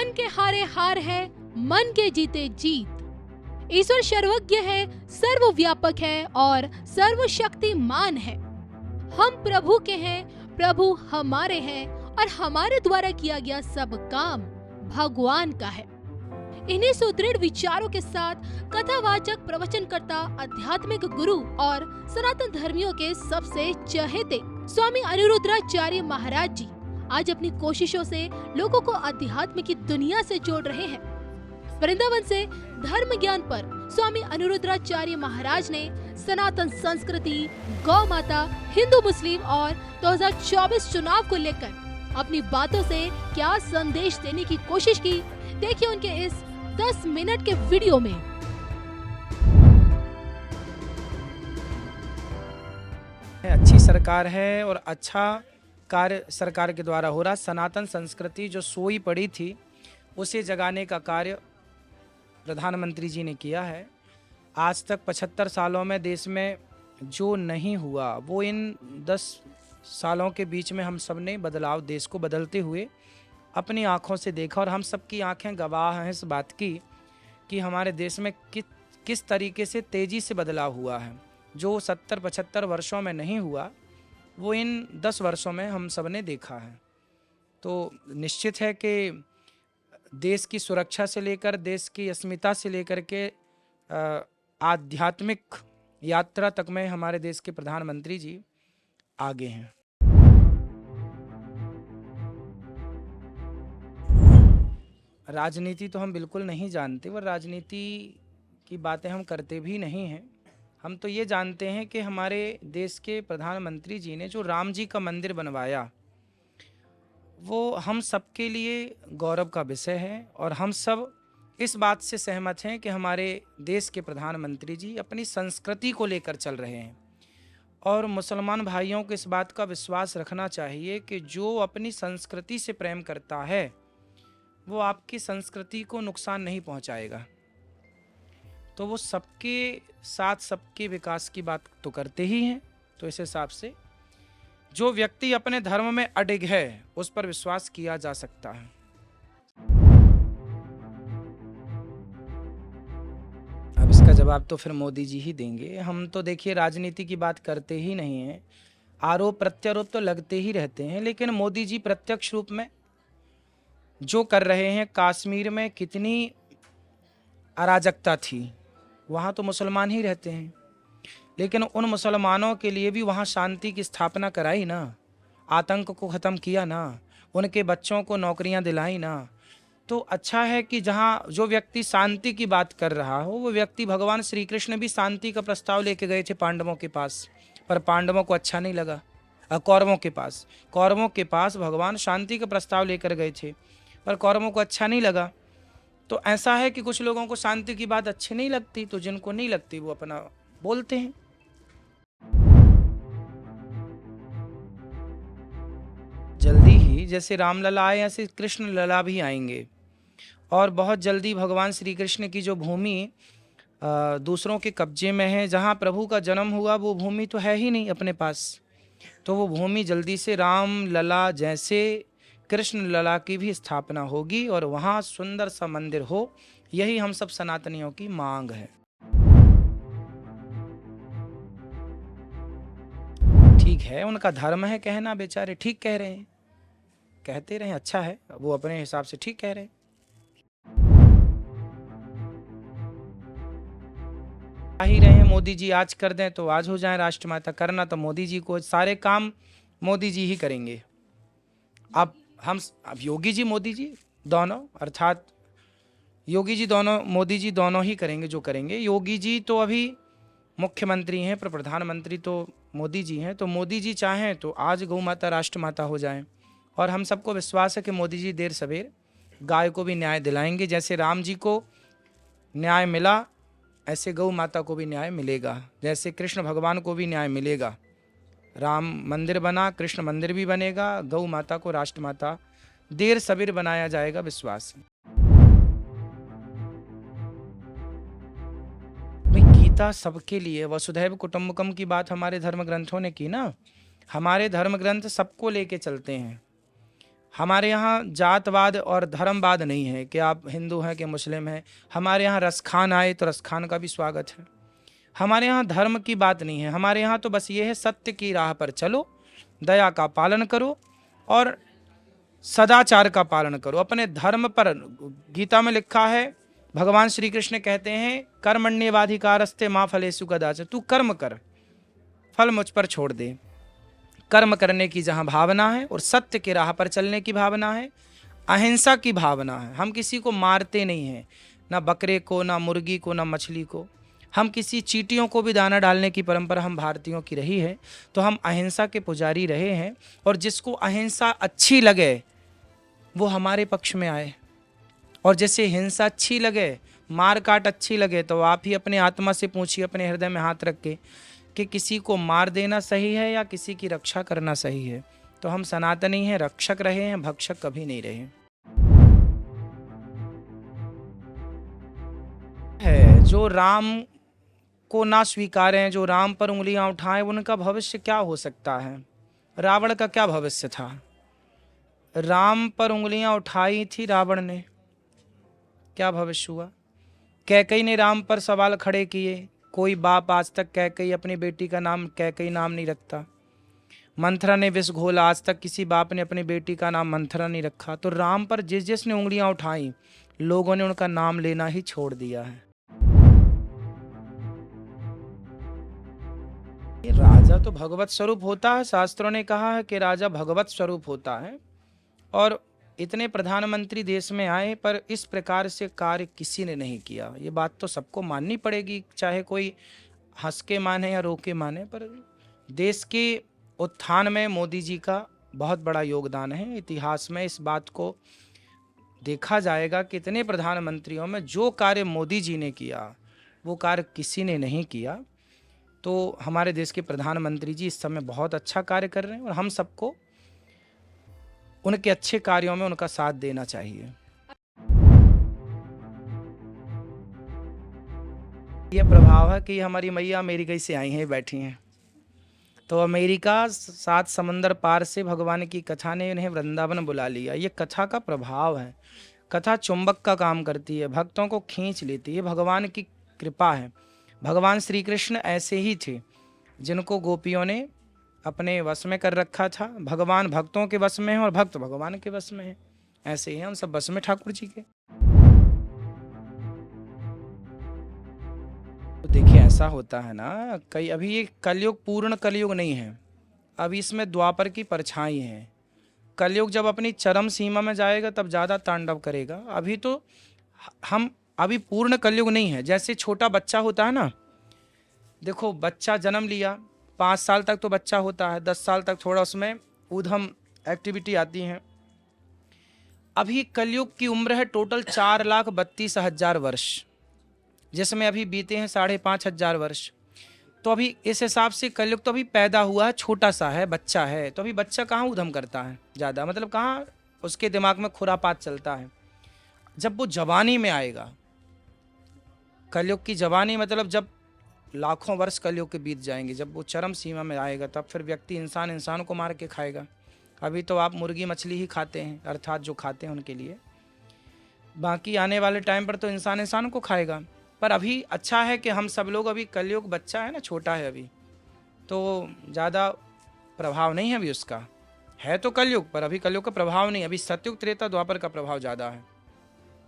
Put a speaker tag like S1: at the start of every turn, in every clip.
S1: मन के हारे हार है, मन के जीते जीत। ईश्वर सर्वज्ञ है, सर्वव्यापक है और सर्वशक्तिमान है। हम प्रभु के हैं, प्रभु हमारे हैं और हमारे द्वारा किया गया सब काम भगवान का है। इन्हीं सुदृढ़ विचारों के साथ कथावाचक, प्रवचनकर्ता, आध्यात्मिक गुरु और सनातन धर्मियों के सबसे चहेते स्वामी अनिरुद्धाचार्य महाराज जी आज अपनी कोशिशों से लोगों को अध्यात्म की दुनिया से जोड़ रहे हैं। वृंदावन से धर्म ज्ञान पर स्वामी अनिरुद्धाचार्य महाराज ने सनातन संस्कृति, गौ माता, हिंदू मुस्लिम और 2024 चुनाव को लेकर अपनी बातों से क्या संदेश देने की कोशिश की, देखिए उनके इस 10 मिनट के वीडियो में।
S2: अच्छी सरकार है और अच्छा कार्य सरकार के द्वारा हो रहा। सनातन संस्कृति जो सोई पड़ी थी उसे जगाने का कार्य प्रधानमंत्री जी ने किया है। आज तक 75 सालों में देश में जो नहीं हुआ वो इन 10 सालों के बीच में हम सब ने बदलाव, देश को बदलते हुए अपनी आँखों से देखा और हम सबकी आँखें गवाह हैं इस बात की कि हमारे देश में किस तरीके से तेज़ी से बदलाव हुआ है। जो 70-75 वर्षों में नहीं हुआ वो इन 10 वर्षों में हम सब ने देखा है। तो निश्चित है कि देश की सुरक्षा से लेकर, देश की अस्मिता से लेकर के आध्यात्मिक यात्रा तक में हमारे देश के प्रधानमंत्री जी आगे हैं। राजनीति तो हम बिल्कुल नहीं जानते और राजनीति की बातें हम करते भी नहीं हैं। हम तो ये जानते हैं कि हमारे देश के प्रधानमंत्री जी ने जो राम जी का मंदिर बनवाया वो हम सबके लिए गौरव का विषय है और हम सब इस बात से सहमत हैं कि हमारे देश के प्रधानमंत्री जी अपनी संस्कृति को लेकर चल रहे हैं। और मुसलमान भाइयों को इस बात का विश्वास रखना चाहिए कि जो अपनी संस्कृति से प्रेम करता है वो आपकी संस्कृति को नुकसान नहीं पहुंचाएगा। तो वो सबके साथ सबके विकास की बात तो करते ही हैं। तो इस हिसाब से जो व्यक्ति अपने धर्म में अडिग है उस पर विश्वास किया जा सकता है। अब इसका जवाब तो फिर मोदी जी ही देंगे। हम तो देखिए राजनीति की बात करते ही नहीं हैं। आरोप प्रत्यारोप तो लगते ही रहते हैं, लेकिन मोदी जी प्रत्यक्ष रूप में जो कर रहे हैं, कश्मीर में कितनी अराजकता थी, वहाँ तो मुसलमान ही रहते हैं, लेकिन उन मुसलमानों के लिए भी वहाँ शांति की स्थापना कराई ना, आतंक को ख़त्म किया ना, उनके बच्चों को नौकरियाँ दिलाई ना। तो अच्छा है कि जहाँ जो व्यक्ति शांति की बात कर रहा हो वो व्यक्ति, भगवान श्री कृष्ण भी शांति का प्रस्ताव लेके गए थे पांडवों के पास, पर पांडवों को अच्छा नहीं लगा। कौरवों के पास भगवान शांति का प्रस्ताव लेकर गए थे पर कौरवों को अच्छा नहीं लगा। तो ऐसा है कि कुछ लोगों को शांति की बात अच्छी नहीं लगती, तो जिनको नहीं लगती वो अपना बोलते हैं। जल्दी ही जैसे रामलला आए ऐसे कृष्ण लला भी आएंगे और बहुत जल्दी भगवान श्री कृष्ण की जो भूमि दूसरों के कब्जे में है, जहाँ प्रभु का जन्म हुआ वो भूमि तो है ही नहीं अपने पास, तो वो भूमि जल्दी से राम लला जैसे कृष्ण लला की भी स्थापना होगी और वहाँ सुंदर सा मंदिर हो। यही हम सब सनातनियों की मांग है। ठीक है, उनका धर्म है कहना, बेचारे ठीक कह रहे हैं, कहते रहे, अच्छा है, वो अपने हिसाब से ठीक कह रहे हैं। ही रहे हैं मोदी जी आज कर दें तो आज हो जाए राष्ट्रमाता, करना तो मोदी जी को, सारे काम मोदी जी ही करेंगे। अब योगी जी मोदी जी दोनों, अर्थात योगी जी दोनों, मोदी जी दोनों ही करेंगे जो करेंगे। योगी जी तो अभी मुख्यमंत्री हैं पर प्रधानमंत्री तो मोदी जी हैं, तो मोदी जी चाहें तो आज गौ माता राष्ट्रमाता हो जाएं। और हम सबको विश्वास है कि मोदी जी देर सवेर गाय को भी न्याय दिलाएंगे। जैसे राम जी को न्याय मिला ऐसे गौ माता को भी न्याय मिलेगा, जैसे कृष्ण भगवान को भी न्याय मिलेगा। राम मंदिर बना, कृष्ण मंदिर भी बनेगा, गौ माता को राष्ट्रमाता देर सवेर बनाया जाएगा, विश्वास है। गीता सबके लिए, वसुधैव कुटुंबकम की बात हमारे धर्म ग्रंथों ने की ना। हमारे धर्म ग्रंथ सबको लेके चलते हैं। हमारे यहाँ जातवाद और धर्मवाद नहीं है कि आप हिंदू हैं कि मुस्लिम हैं। हमारे यहाँ रसखान आए तो रसखान का भी स्वागत है। हमारे यहाँ धर्म की बात नहीं है। हमारे यहाँ तो बस ये है, सत्य की राह पर चलो, दया का पालन करो और सदाचार का पालन करो, अपने धर्म पर। गीता में लिखा है, भगवान श्री कृष्ण कहते हैं, कर्मण्येवाधिकारस्ते मां फलेषु कदाचन। तू कर्म कर, फल मुझ पर छोड़ दे। कर्म करने की जहाँ भावना है और सत्य के राह पर चलने की भावना है, अहिंसा की भावना है। हम किसी को मारते नहीं हैं, ना बकरे को, ना मुर्गी को, ना मछली को। हम किसी चींटियों को भी दाना डालने की परंपरा हम भारतीयों की रही है। तो हम अहिंसा के पुजारी रहे हैं और जिसको अहिंसा अच्छी लगे वो हमारे पक्ष में आए। और जैसे हिंसा अच्छी लगे, मार काट अच्छी लगे, तो आप ही अपने आत्मा से पूछिए, अपने हृदय में हाथ रख के, कि किसी को मार देना सही है या किसी की रक्षा करना सही है। तो हम सनातनी हैं, रक्षक रहे हैं, भक्षक कभी नहीं रहे हैं। जो राम को ना स्वीकारें, जो राम पर उंगलियां उठाएं, उनका भविष्य क्या हो सकता है? रावण का क्या भविष्य था? राम पर उंगलियां उठाई थी रावण ने, क्या भविष्य हुआ? कैकई ने राम पर सवाल खड़े किए। कोई बाप आज तक कैकई अपनी बेटी का नाम कैकई नाम नहीं रखता। मंथरा ने विष घोला, आज तक किसी बाप ने अपनी बेटी का नाम मंथरा नहीं रखा। तो राम पर जिस जिसने उंगलियां उठाई, लोगों ने उनका नाम लेना ही छोड़ दिया है। ये राजा तो भगवत स्वरूप होता है। शास्त्रों ने कहा है कि राजा भगवत स्वरूप होता है। और इतने प्रधानमंत्री देश में आए पर इस प्रकार से कार्य किसी ने नहीं किया। ये बात तो सबको माननी पड़ेगी, चाहे कोई हंस के माने या रो के माने। पर देश के उत्थान में मोदी जी का बहुत बड़ा योगदान है। इतिहास में इस बात को देखा जाएगा कि इतने प्रधानमंत्रियों में जो कार्य मोदी जी ने किया वो कार्य किसी ने नहीं किया। तो हमारे देश के प्रधानमंत्री जी इस समय बहुत अच्छा कार्य कर रहे हैं और हम सबको उनके अच्छे कार्यों में उनका साथ देना चाहिए। यह प्रभाव है कि हमारी मैया अमेरिका से आई हैं, बैठी हैं। तो अमेरिका, 7 समंदर पार से भगवान की कथा ने उन्हें वृंदावन बुला लिया। ये कथा का प्रभाव है। कथा चुंबक का काम करती है, भक्तों को खींच लेती है। भगवान की कृपा है। भगवान श्री कृष्ण ऐसे ही थे जिनको गोपियों ने अपने वश में कर रखा था। भगवान भक्तों के वश में है और भक्त भगवान के वश में है। ऐसे ही हम सब वश में ठाकुर जी के। तो देखिए ऐसा होता है ना, कई अभी ये कलयुग पूर्ण कलयुग नहीं है, अभी इसमें द्वापर की परछाई है। कलयुग जब अपनी चरम सीमा में जाएगा तब ज़्यादा तांडव करेगा। अभी तो हम अभी पूर्ण कलयुग नहीं है। जैसे छोटा बच्चा होता है ना, देखो बच्चा जन्म लिया, 5 साल तक तो बच्चा होता है, 10 साल तक थोड़ा उसमें ऊधम एक्टिविटी आती हैं। अभी कलयुग की उम्र है टोटल 4,32,000 वर्ष, जिसमें अभी बीते हैं 5,500 वर्ष। तो अभी इस हिसाब से कलयुग तो अभी पैदा हुआ है, छोटा सा है, बच्चा है। तो अभी बच्चा कहाँ उधम करता है ज़्यादा, मतलब कहाँ उसके दिमाग में खुरापात चलता है। जब वो जवानी में आएगा, कलयुग की जवानी मतलब जब लाखों वर्ष कलयुग के बीत जाएंगे, जब वो चरम सीमा में आएगा, तब फिर व्यक्ति इंसान को मार के खाएगा। अभी तो आप मुर्गी मछली ही खाते हैं, अर्थात जो खाते हैं उनके लिए। बाकी आने वाले टाइम पर तो इंसान को खाएगा। पर अभी अच्छा है कि हम सब लोग, अभी कलयुग बच्चा है ना, छोटा है अभी, तो ज़्यादा प्रभाव नहीं है अभी उसका। है तो कलयुग, पर अभी कलयुग का प्रभाव नहीं। अभी सतयुग त्रेता द्वापर का प्रभाव ज़्यादा है।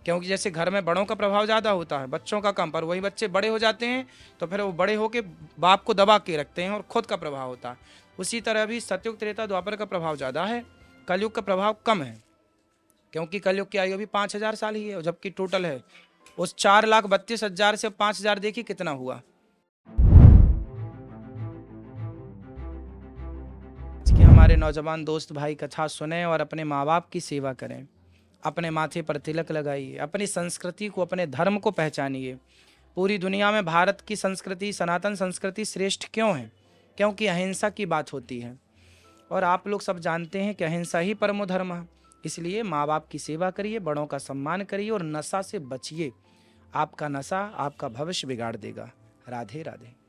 S2: क्योंकि जैसे घर में बड़ों का प्रभाव ज़्यादा होता है, बच्चों का कम। पर वही बच्चे बड़े हो जाते हैं तो फिर वो बड़े होके बाप को दबा के रखते हैं और खुद का प्रभाव होता है। उसी तरह भी सतयुग त्रेता द्वापर का प्रभाव ज़्यादा है, कलयुग का प्रभाव कम है। क्योंकि कलयुग की आयु अभी 5,000 साल ही है, जबकि टोटल है उस 4,32,000 से 5,000 देखिए कितना हुआ। कि हमारे नौजवान दोस्त भाई कथा सुने और अपने माँ बाप की सेवा करें, अपने माथे पर तिलक लगाइए, अपनी संस्कृति को, अपने धर्म को पहचानिए। पूरी दुनिया में भारत की संस्कृति, सनातन संस्कृति श्रेष्ठ क्यों है? क्योंकि अहिंसा की बात होती है और आप लोग सब जानते हैं कि अहिंसा ही परमो धर्म है। इसलिए माँ बाप की सेवा करिए, बड़ों का सम्मान करिए और नशा से बचिए। आपका नशा आपका भविष्य बिगाड़ देगा। राधे राधे।